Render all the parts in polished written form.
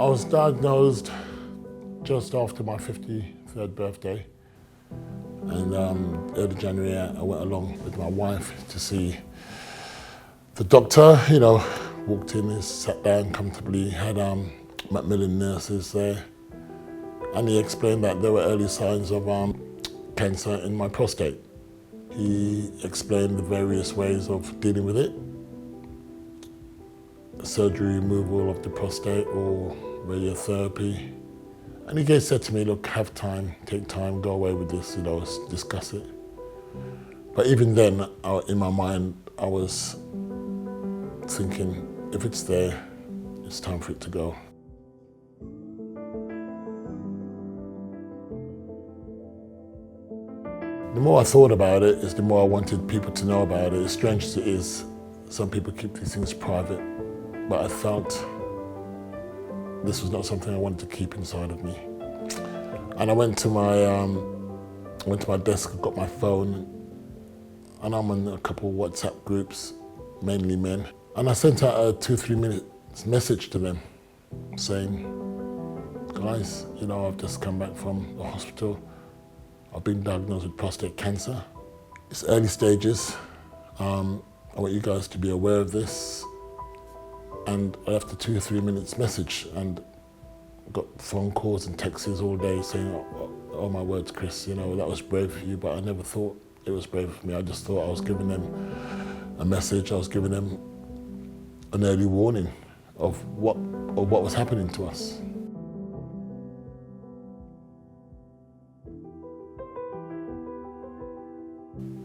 was diagnosed just after my 53rd birthday, and early January I went along with my wife to see the doctor. Walked in, he sat down comfortably, had Macmillan nurses there, and he explained that there were early signs of cancer in my prostate. He explained the various ways of dealing with it: surgery, removal of the prostate, or radiotherapy. And he said to me, look, have time, take time, go away with this, discuss it. But even then, in my mind, I was thinking, if it's there, it's time for it to go. The more I thought about it, the more I wanted people to know about it. As strange as it is, some people keep these things private, but I felt this was not something I wanted to keep inside of me. And I went to my desk, got my phone, and I'm in a couple of WhatsApp groups, mainly men. And I sent out a 2-3 minute message to them saying, guys, I've just come back from the hospital. I've been diagnosed with prostate cancer. It's early stages. I want you guys to be aware of this. And I left a 2 or 3 minutes message and got phone calls and texts all day saying, oh my words, Chris, that was brave of you, but I never thought it was brave of me. I just thought I was giving them a message. I was giving them an early warning of what was happening to us.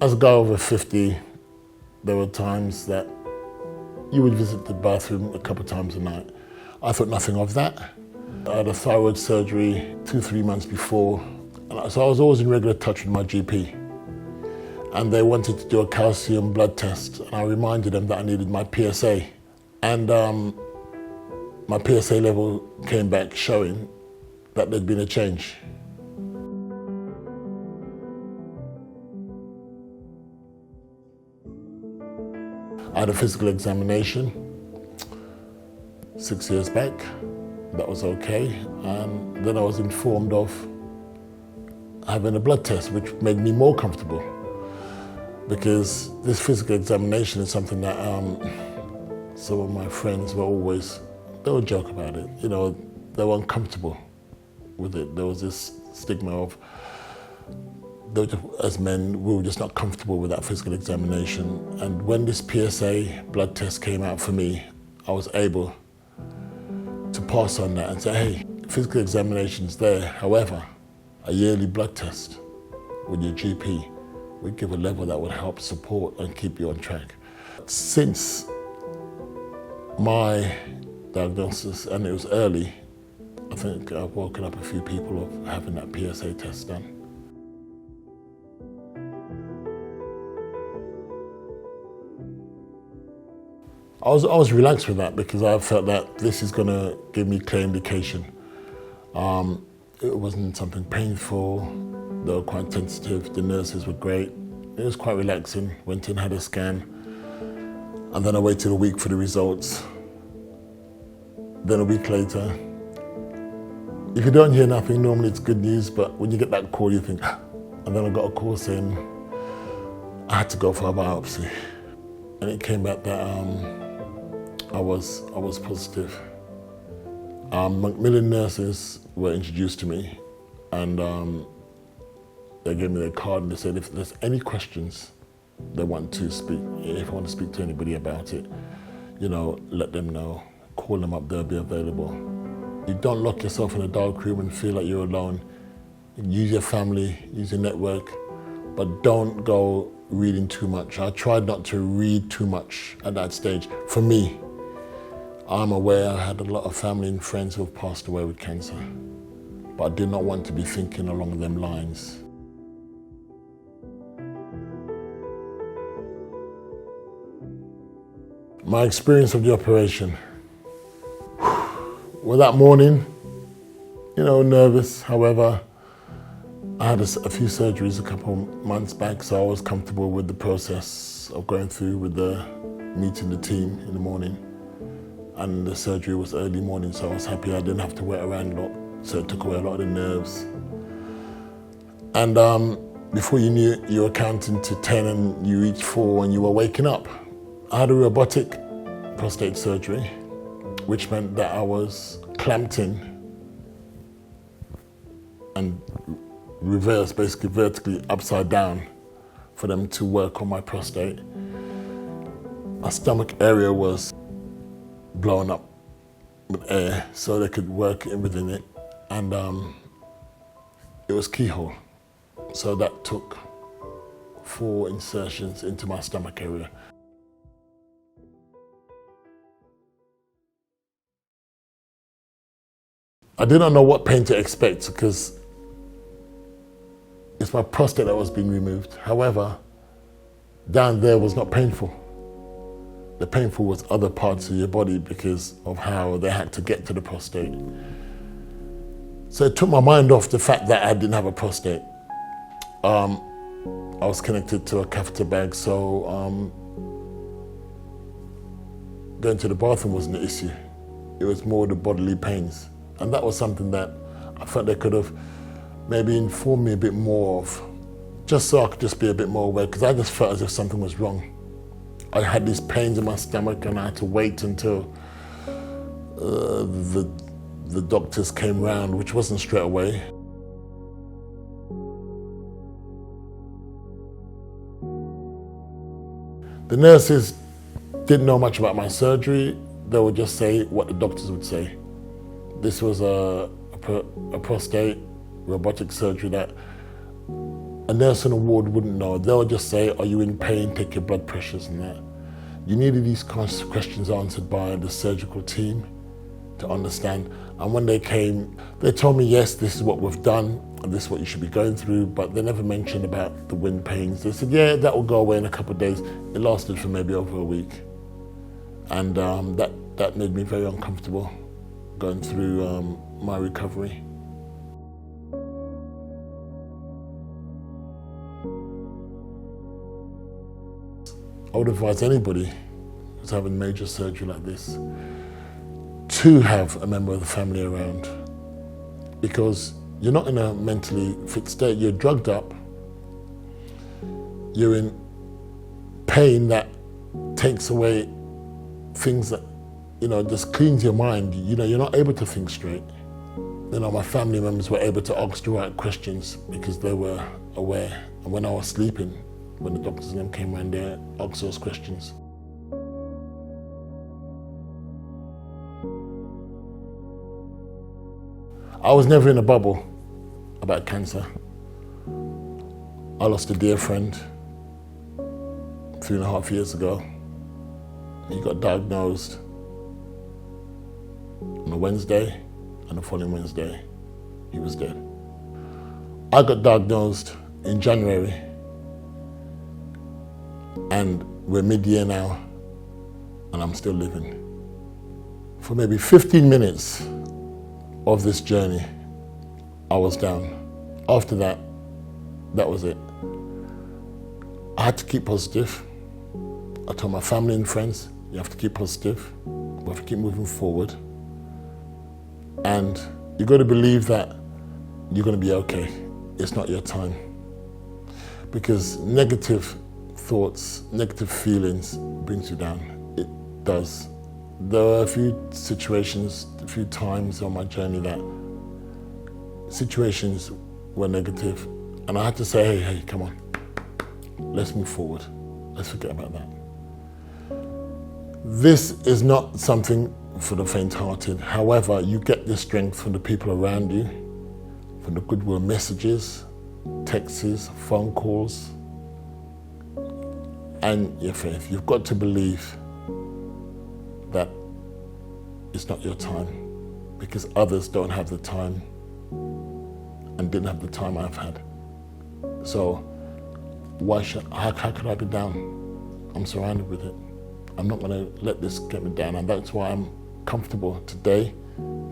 As a guy over 50, there were times that you would visit the bathroom a couple of times a night. I thought nothing of that. I had a thyroid surgery 2-3 months before, so I was always in regular touch with my GP. And they wanted to do a calcium blood test, and I reminded them that I needed my PSA. And my PSA level came back showing that there'd been a change. I had a physical examination 6 years back. That was okay. And then I was informed of having a blood test, which made me more comfortable, because this physical examination is something that some of my friends they would joke about it. They were uncomfortable with it. There was this stigma of, as men, we were just not comfortable with that physical examination. And when this PSA blood test came out for me, I was able to pass on that and say, hey, physical examination's there. However, a yearly blood test with your GP would give a level that would help support and keep you on track. Since my diagnosis, and it was early, I think I've woken up a few people of having that PSA test done. I was relaxed with that, because I felt that this is going to give me clear indication. It wasn't something painful. They were quite sensitive. The nurses were great. It was quite relaxing. Went in, had a scan, and then I waited a week for the results. Then a week later, if you don't hear nothing, normally it's good news, but when you get that call, you think, and then I got a call saying I had to go for a biopsy. And it came back that I was positive. Macmillan nurses were introduced to me, and they gave me their card, and they said if there's any questions they want to speak, if I want to speak to anybody about it, let them know. Call them up, they'll be available. You don't lock yourself in a dark room and feel like you're alone. Use your family, use your network, but don't go reading too much. I tried not to read too much at that stage. For me, I'm aware I had a lot of family and friends who have passed away with cancer, but I did not want to be thinking along them lines. My experience of the operation. Well, that morning, nervous. However, I had a few surgeries a couple months back, so I was comfortable with the process of going through with meeting the team in the morning. and the surgery was early morning, so I was happy I didn't have to wait around a lot. So it took away a lot of the nerves. And before you knew it, you were counting to 10 and you reached 4 and you were waking up. I had a robotic prostate surgery, which meant that I was clamped in and reversed, basically vertically upside down, for them to work on my prostate. My stomach area was blown up with air so they could work in within it, and it was keyhole. So that took 4 insertions into my stomach area. I did not know what pain to expect because it's my prostate that was being removed. However, down there was not painful. The painful was other parts of your body because of how they had to get to the prostate. So it took my mind off the fact that I didn't have a prostate. I was connected to a catheter bag, so going to the bathroom wasn't an issue. It was more the bodily pains. And that was something that I felt they could have maybe informed me a bit more of, just so I could just be a bit more aware, because I just felt as if something was wrong. I had these pains in my stomach and I had to wait until the doctors came round, which wasn't straight away. The nurses didn't know much about my surgery. They would just say what the doctors would say. This was a prostate robotic surgery that a nurse on a ward wouldn't know. They would just say, are you in pain? Take your blood pressures and that. You needed these questions answered by the surgical team to understand. And when they came, they told me, yes, this is what we've done, and this is what you should be going through, but they never mentioned about the wind pains. They said, yeah, that will go away in a couple of days. It lasted for maybe over a week. And that made me very uncomfortable going through my recovery. I would advise anybody who's having major surgery like this to have a member of the family around, because you're not in a mentally fit state. You're drugged up. You're in pain that takes away things that, just cleans your mind. You're not able to think straight. My family members were able to ask the right questions because they were aware. And when I was sleeping, when the doctors and them came around there, asked those questions. I was never in a bubble about cancer. I lost a dear friend 3.5 years ago. He got diagnosed on a Wednesday, and the following Wednesday, he was dead. I got diagnosed in January, and we're mid-year now, and I'm still living. For maybe 15 minutes of this journey, I was down. After that, that was it. I had to keep positive. I told my family and friends, you have to keep positive. We have to keep moving forward. And you've got to believe that you're going to be okay. It's not your time. Because negative thoughts, negative feelings brings you down. It does. There were a few situations, a few times on my journey that situations were negative, and I had to say, hey, come on, let's move forward. Let's forget about that. This is not something for the faint-hearted. However, you get this strength from the people around you, from the goodwill messages, texts, phone calls, and your faith. You've got to believe that it's not your time, because others don't have the time and didn't have the time I've had. So how could I be down? I'm surrounded with it. I'm not going to let this get me down, and that's why I'm comfortable today,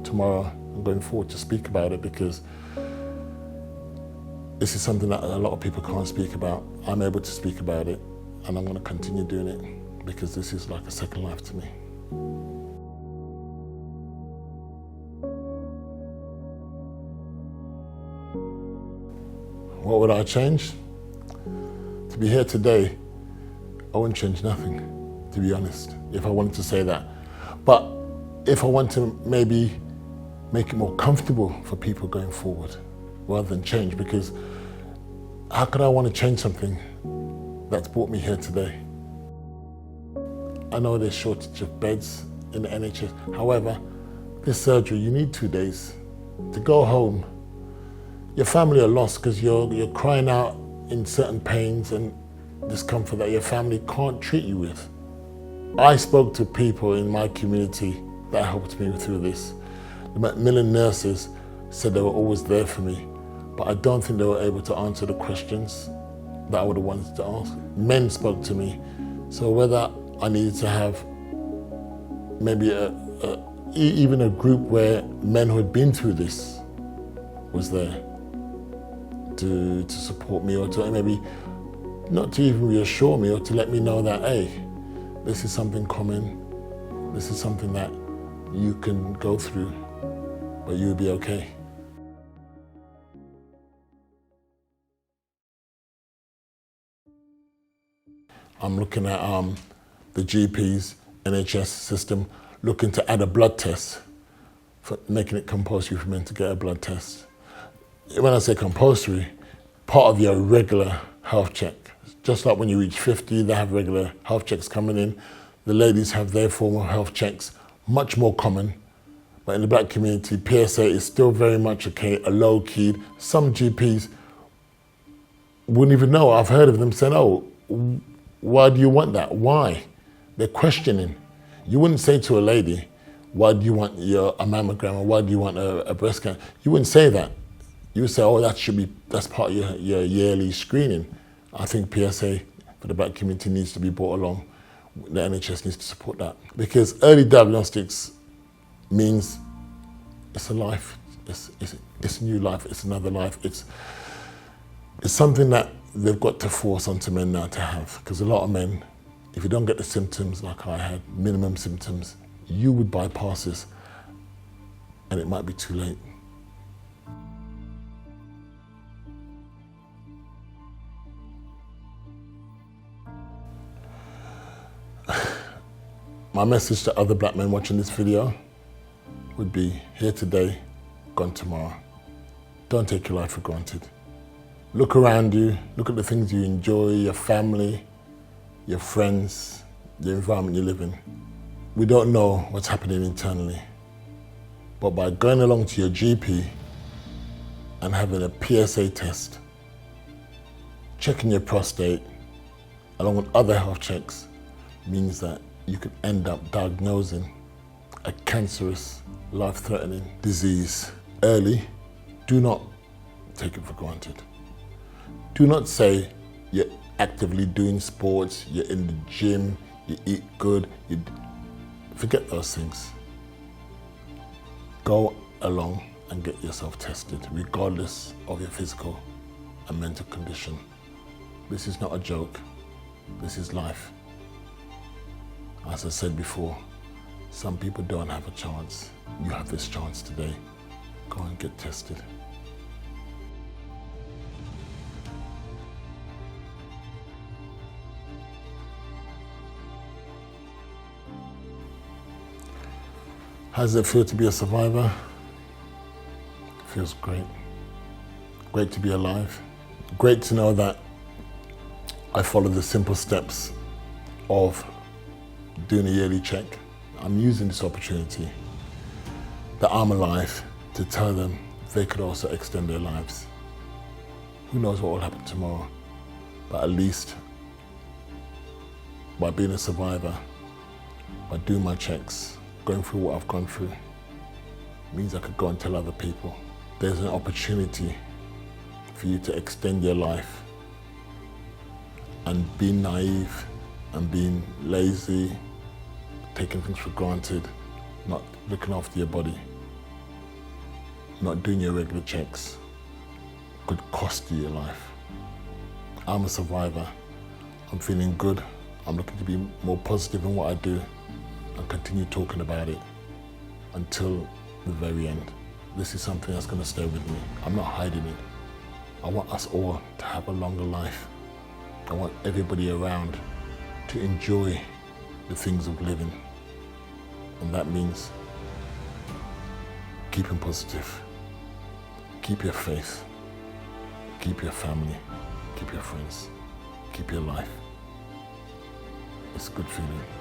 tomorrow, and going forward to speak about it, because this is something that a lot of people can't speak about. I'm able to speak about it, and I'm going to continue doing it because this is like a second life to me. What would I change? To be here today, I wouldn't change nothing, to be honest, if I wanted to say that. But if I want to maybe make it more comfortable for people going forward, rather than change, because how could I want to change something that's brought me here today? I know there's shortage of beds in the NHS. However, this surgery, you need 2 days to go home. Your family are lost because you're crying out in certain pains and discomfort that your family can't treat you with. I spoke to people in my community that helped me through this. The Macmillan nurses said they were always there for me, but I don't think they were able to answer the questions that I would have wanted to ask. Men spoke to me, so whether I needed to have maybe even a group where men who had been through this was there to support me, or to maybe not to even reassure me, or to let me know that, hey, this is something common, this is something that you can go through, but you'll be okay. I'm looking at the GPs, NHS system, looking to add a blood test, for making it compulsory for men to get a blood test. When I say compulsory, part of your regular health check. Just like when you reach 50, they have regular health checks coming in. The ladies have their formal health checks, much more common. But in the black community, PSA is still very much a low-key. Some GPs wouldn't even know. I've heard of them saying, oh, why do you want that? Why? They're questioning. You wouldn't say to a lady, why do you want a mammogram, or why do you want a breast scan? You wouldn't say that. You would say, oh, that's part of your yearly screening. I think PSA for the black community needs to be brought along. The NHS needs to support that. Because early diagnostics means it's a life, it's a new life, it's another life. It's something that they've got to force onto men now to have. Because a lot of men, if you don't get the symptoms like I had, minimum symptoms, you would bypass this, and it might be too late. My message to other black men watching this video would be, here today, gone tomorrow. Don't take your life for granted. Look around you, look at the things you enjoy, your family, your friends, the environment you live in. We don't know what's happening internally, but by going along to your GP and having a PSA test, checking your prostate, along with other health checks, means that you could end up diagnosing a cancerous, life-threatening disease early. Do not take it for granted. Do not say you're actively doing sports, you're in the gym, you eat good. Forget those things. Go along and get yourself tested, regardless of your physical and mental condition. This is not a joke. This is life. As I said before, some people don't have a chance. You have this chance today. Go and get tested. How does it feel to be a survivor? It feels great. Great to be alive. Great to know that I followed the simple steps of doing a yearly check. I'm using this opportunity that I'm alive to tell them they could also extend their lives. Who knows what will happen tomorrow, but at least by being a survivor, by doing my checks, going through what I've gone through, means I could go and tell other people. There's an opportunity for you to extend your life, and being naive and being lazy, taking things for granted, not looking after your body, not doing your regular checks, could cost you your life. I'm a survivor. I'm feeling good. I'm looking to be more positive in what I do and continue talking about it until the very end. This is something that's going to stay with me. I'm not hiding it. I want us all to have a longer life. I want everybody around to enjoy the things of living. And that means keeping positive, keep your faith, keep your family, keep your friends, keep your life. It's a good feeling.